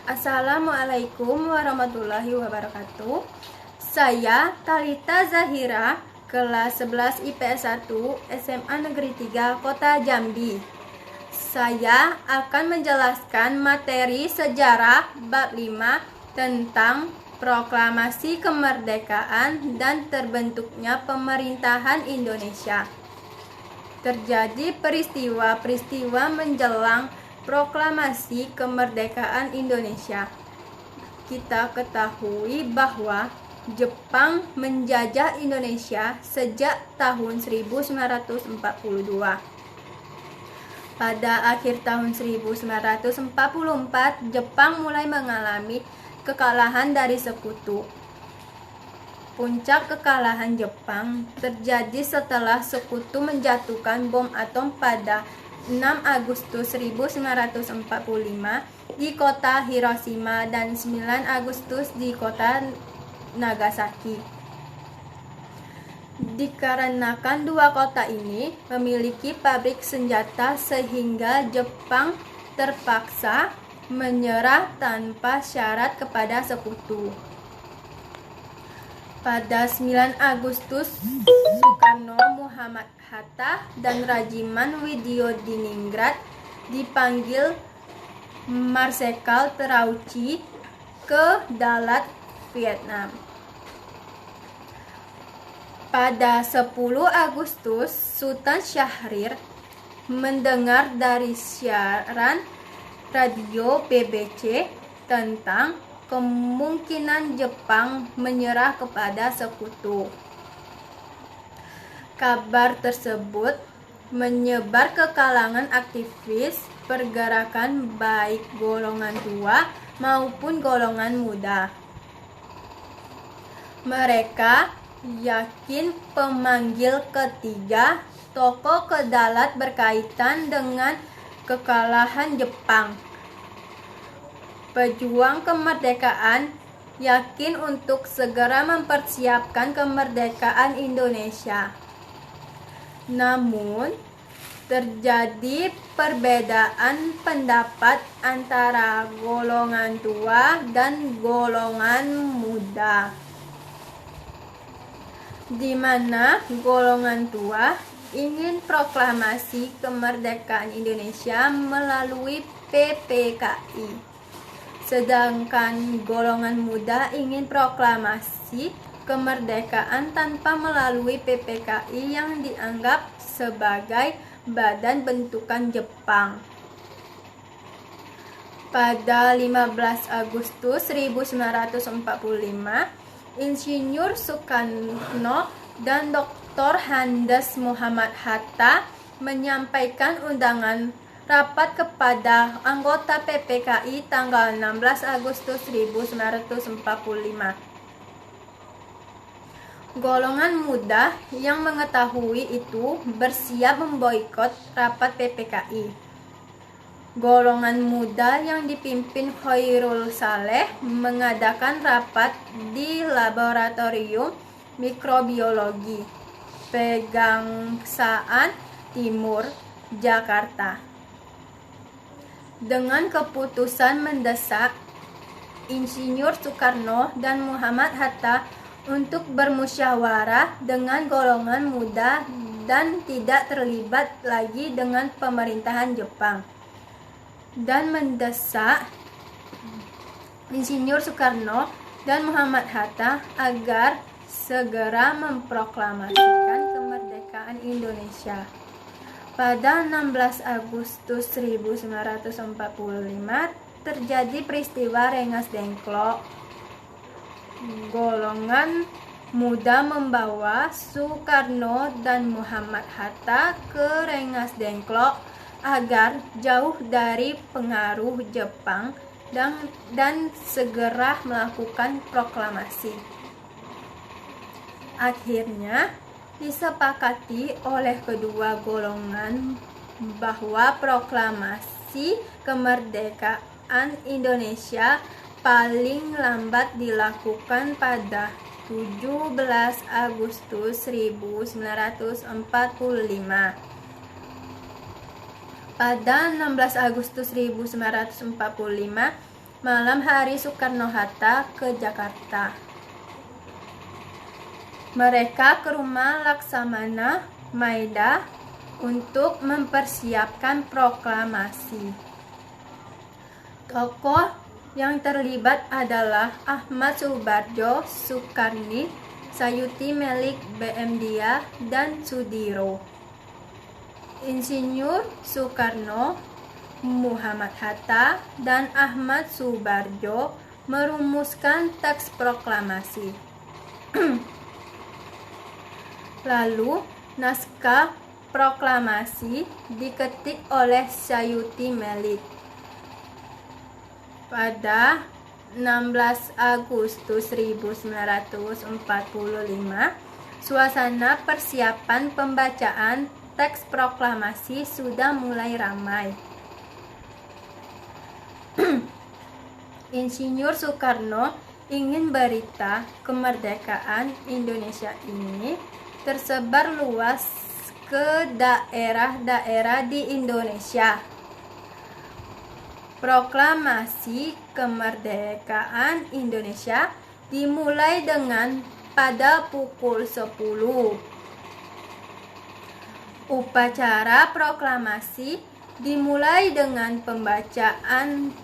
Assalamualaikum warahmatullahi wabarakatuh. Saya Talita Zahira, kelas 11 IPS 1 SMA Negeri 3 Kota Jambi. Saya akan menjelaskan materi sejarah bab 5 tentang proklamasi kemerdekaan dan terbentuknya pemerintahan Indonesia. Terjadi peristiwa-peristiwa menjelang proklamasi kemerdekaan Indonesia. Kita ketahui bahwa Jepang menjajah Indonesia sejak tahun 1942. Pada akhir tahun 1944, Jepang mulai mengalami kekalahan dari sekutu. Puncak kekalahan Jepang terjadi setelah sekutu menjatuhkan bom atom pada 6 Agustus 1945 di kota Hiroshima dan 9 Agustus di kota Nagasaki. Dikarenakan dua kota ini memiliki pabrik senjata sehingga Jepang terpaksa menyerah tanpa syarat kepada sekutu. Pada 9 Agustus, Soekarno, Muhammad Hatta, dan Rajiman Widyodiningrat dipanggil Marsekal Terauchi ke Dalat, Vietnam. Pada 10 Agustus, Sultan Syahrir mendengar dari siaran radio BBC tentang kemungkinan Jepang menyerah kepada sekutu. Kabar tersebut menyebar ke kalangan aktivis pergerakan baik golongan tua maupun golongan muda. Mereka yakin pemanggil ketiga tokoh ke Dalat berkaitan dengan kekalahan Jepang. Pejuang kemerdekaan yakin untuk segera mempersiapkan kemerdekaan Indonesia. Namun, terjadi perbedaan pendapat antara golongan tua dan golongan muda, di mana golongan tua ingin proklamasi kemerdekaan Indonesia melalui PPKI, sedangkan golongan muda ingin proklamasi kemerdekaan tanpa melalui PPKI yang dianggap sebagai badan bentukan Jepang. Pada 15 Agustus 1945, Insinyur Soekarno dan Dr. Andes Muhammad Hatta menyampaikan undangan rapat kepada anggota PPKI tanggal 16 Agustus 1945. Golongan muda yang mengetahui itu bersiap memboikot rapat PPKI. Golongan muda yang dipimpin Khairul Saleh mengadakan rapat di Laboratorium Mikrobiologi Pegangsaan Timur, Jakarta. Dengan keputusan mendesak Insinyur Soekarno dan Muhammad Hatta untuk bermusyawarah dengan golongan muda dan tidak terlibat lagi dengan pemerintahan Jepang, dan mendesak Insinyur Soekarno dan Muhammad Hatta agar segera memproklamasikan kemerdekaan Indonesia. Pada 16 Agustus 1945 terjadi peristiwa Rengas Dengklok. Golongan muda membawa Soekarno dan Muhammad Hatta ke Rengas Dengklok agar jauh dari pengaruh Jepang dan segera melakukan proklamasi. Akhirnya disepakati oleh kedua golongan bahwa proklamasi kemerdekaan Indonesia paling lambat dilakukan pada 17 Agustus 1945. Pada 16 Agustus 1945, malam hari Soekarno-Hatta ke Jakarta. Mereka ke rumah Laksamana Maeda untuk mempersiapkan proklamasi. Tokoh yang terlibat adalah Ahmad Soebardjo, Soekarni, Sayuti Melik, BM Dia, dan Sudiro. Insinyur Soekarno, Muhammad Hatta, dan Ahmad Soebardjo merumuskan teks proklamasi. Lalu, naskah proklamasi diketik oleh Sayuti Melik. Pada 16 Agustus 1945, suasana persiapan pembacaan teks proklamasi sudah mulai ramai. Insinyur Soekarno ingin berita kemerdekaan Indonesia ini tersebar luas ke daerah-daerah di Indonesia. Proklamasi kemerdekaan Indonesia dimulai dengan pada pukul 10. Upacara proklamasi dimulai dengan pembacaan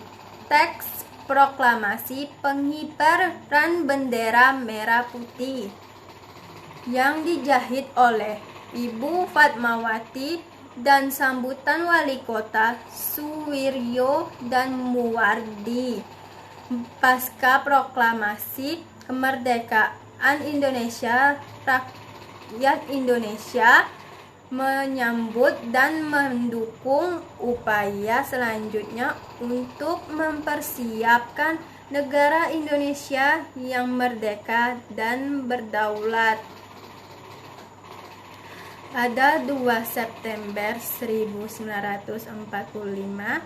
teks proklamasi pengibaran bendera merah putih yang dijahit oleh Ibu Fatmawati dan sambutan wali kota Suwiryo dan Muwardi. Pasca proklamasi kemerdekaan Indonesia, rakyat Indonesia menyambut dan mendukung upaya selanjutnya untuk mempersiapkan negara Indonesia yang merdeka dan berdaulat. Pada 2 September 1945,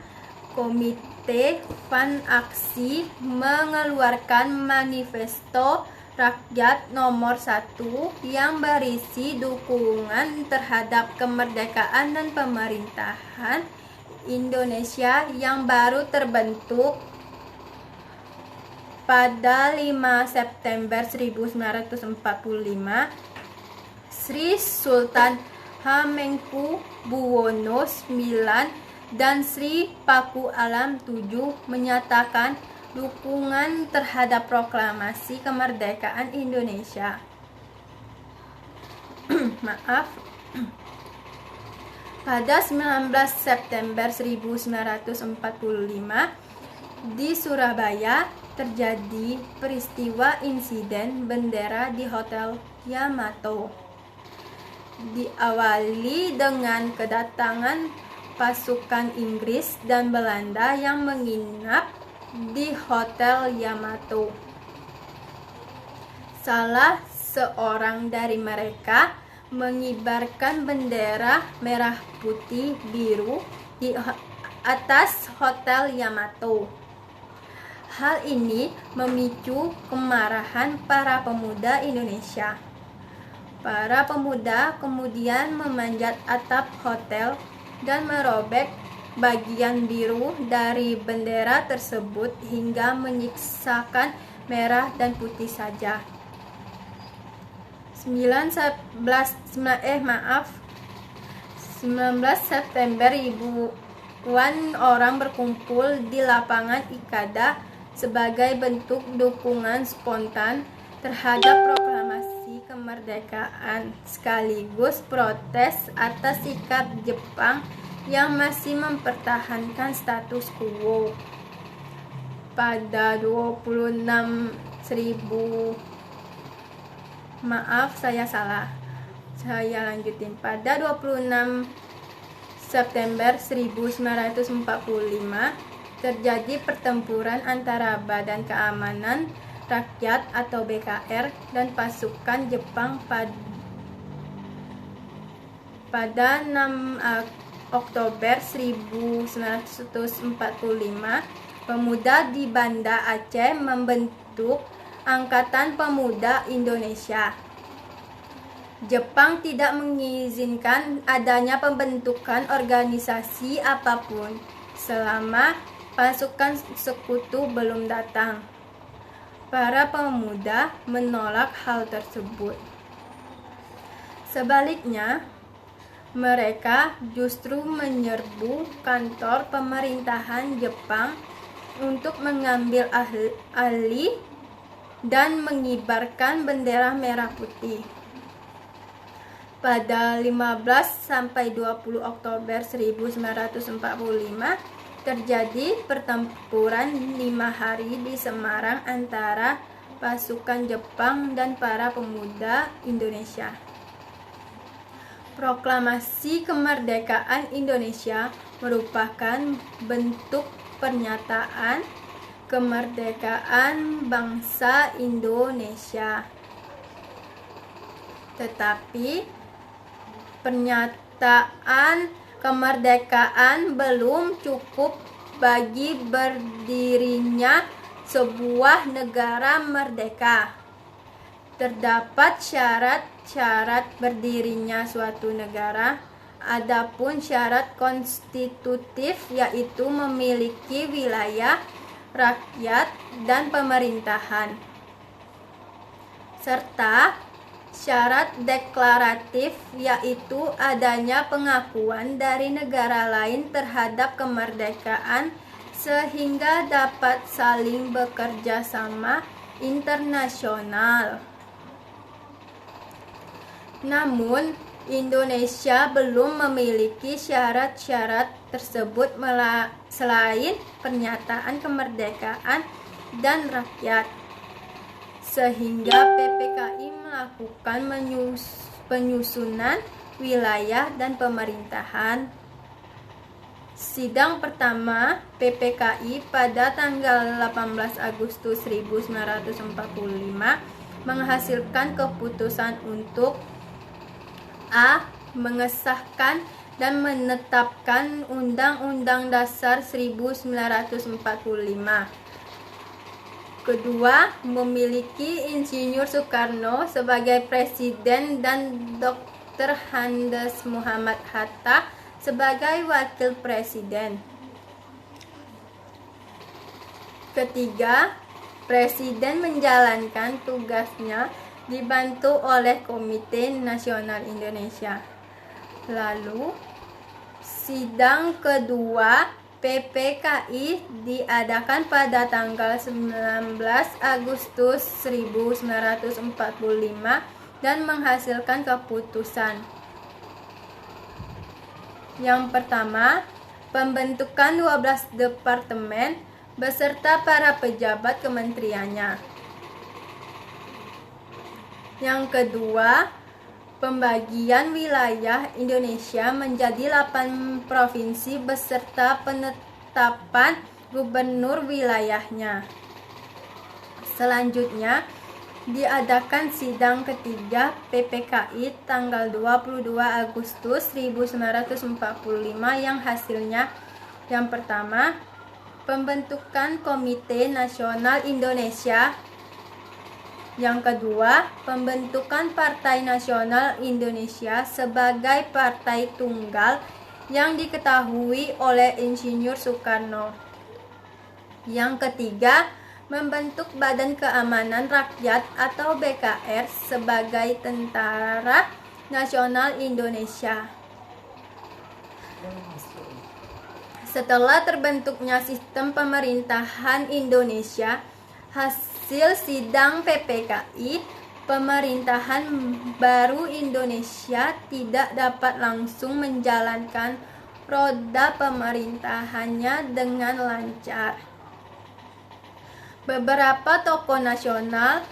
Komite Van Aksi mengeluarkan Manifesto Rakyat Nomor 1 yang berisi dukungan terhadap kemerdekaan dan pemerintahan Indonesia yang baru terbentuk pada 5 September 1945. Sri Sultan Hamengkubuwono IX dan Sri Paku Alam VII menyatakan dukungan terhadap proklamasi kemerdekaan Indonesia. Pada 19 September 1945 di Surabaya terjadi peristiwa insiden bendera di Hotel Yamato. Diawali dengan kedatangan pasukan Inggris dan Belanda yang menginap di Hotel Yamato. Salah seorang dari mereka mengibarkan bendera merah putih biru di atas Hotel Yamato. Hal ini memicu kemarahan para pemuda Indonesia. Para pemuda kemudian memanjat atap hotel dan merobek bagian biru dari bendera tersebut hingga menyisakan merah dan putih saja. 19 September ribuan orang berkumpul di lapangan Ikada sebagai bentuk dukungan spontan terhadap proklamasi kemerdekaan sekaligus protes atas sikap Jepang yang masih mempertahankan status quo. Pada 26.000 Pada 26 September 1945 terjadi pertempuran antara Badan Keamanan Rakyat atau BKR dan pasukan Jepang pada 6 Oktober 1945, pemuda di Banda Aceh membentuk Angkatan Pemuda Indonesia. Jepang tidak mengizinkan adanya pembentukan organisasi apapun selama pasukan sekutu belum datang. Para pemuda menolak hal tersebut. Sebaliknya, mereka justru menyerbu kantor pemerintahan Jepang untuk mengambil alih dan mengibarkan bendera merah putih. Pada 15-20 Oktober 1945 terjadi pertempuran 5 hari di Semarang antara pasukan Jepang dan para pemuda Indonesia. Proklamasi kemerdekaan Indonesia merupakan bentuk pernyataan kemerdekaan bangsa Indonesia. Tetapi pernyataan kemerdekaan belum cukup bagi berdirinya sebuah negara merdeka. Terdapat syarat-syarat berdirinya suatu negara. Adapun syarat konstitutif yaitu memiliki wilayah, rakyat, dan pemerintahan. Serta syarat deklaratif yaitu adanya pengakuan dari negara lain terhadap kemerdekaan sehingga dapat saling bekerja sama internasional. Namun, Indonesia belum memiliki syarat-syarat tersebut selain pernyataan kemerdekaan dan rakyat. Sehingga PPKI melakukan penyusunan wilayah dan pemerintahan. Sidang pertama PPKI pada tanggal 18 Agustus 1945 menghasilkan keputusan untuk A. Mengesahkan dan menetapkan Undang-Undang Dasar 1945. Kedua, memiliki Insinyur Soekarno sebagai Presiden dan Dr. Andes Muhammad Hatta sebagai Wakil Presiden. Ketiga, Presiden menjalankan tugasnya dibantu oleh Komite Nasional Indonesia. Lalu, sidang kedua PPKI diadakan pada tanggal 19 Agustus 1945 dan menghasilkan keputusan. Yang pertama, pembentukan 12 departemen beserta para pejabat kementeriannya. Yang kedua, pembagian wilayah Indonesia menjadi 8 provinsi beserta penetapan gubernur wilayahnya. Selanjutnya, diadakan sidang ketiga PPKI tanggal 22 Agustus 1945 yang hasilnya yang pertama, pembentukan Komite Nasional Indonesia. Yang kedua, pembentukan Partai Nasional Indonesia sebagai partai tunggal yang diketahui oleh Insinyur Soekarno. Yang ketiga, membentuk Badan Keamanan Rakyat atau BKR sebagai Tentara Nasional Indonesia. Setelah terbentuknya sistem pemerintahan Indonesia, hasil sidang PPKI, pemerintahan baru Indonesia tidak dapat langsung menjalankan roda pemerintahannya dengan lancar. Beberapa tokoh nasional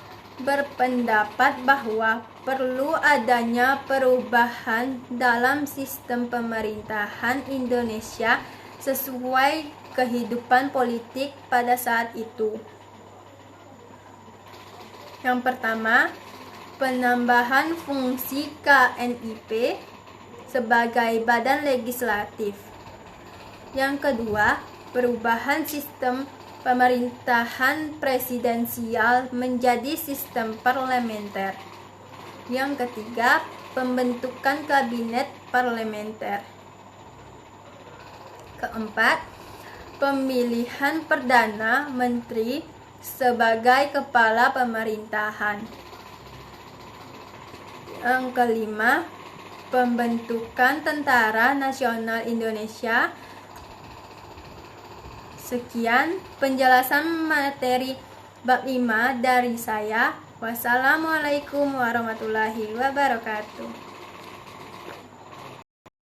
berpendapat bahwa perlu adanya perubahan dalam sistem pemerintahan Indonesia sesuai kehidupan politik pada saat itu. Yang pertama, penambahan fungsi KNIP sebagai badan legislatif. Yang kedua, perubahan sistem pemerintahan presidensial menjadi sistem parlementer. Yang ketiga, pembentukan kabinet parlementer. Keempat, pemilihan Perdana Menteri sebagai kepala pemerintahan. Yang kelima, pembentukan Tentara Nasional Indonesia. Sekian penjelasan materi bab 5 dari saya. Wassalamualaikum warahmatullahi wabarakatuh.